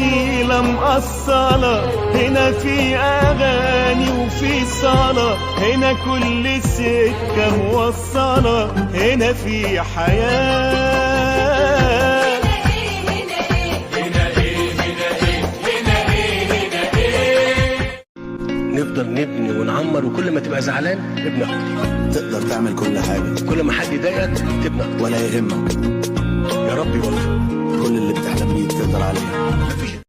النيلة مقصلة، هنا في أغاني وفي صلاة، هنا كل سكة موصلة، هنا في حياة. نفضل نبني ونعمر، وكل ما تبقى زعلان ابني اكتر. تقدر تعمل كل حاجة، كل ما حد يضايقك تبني اكتر. ولا يهمك. يا رب يوفقك. كل اللي بتحلم بيه تقدر عليه.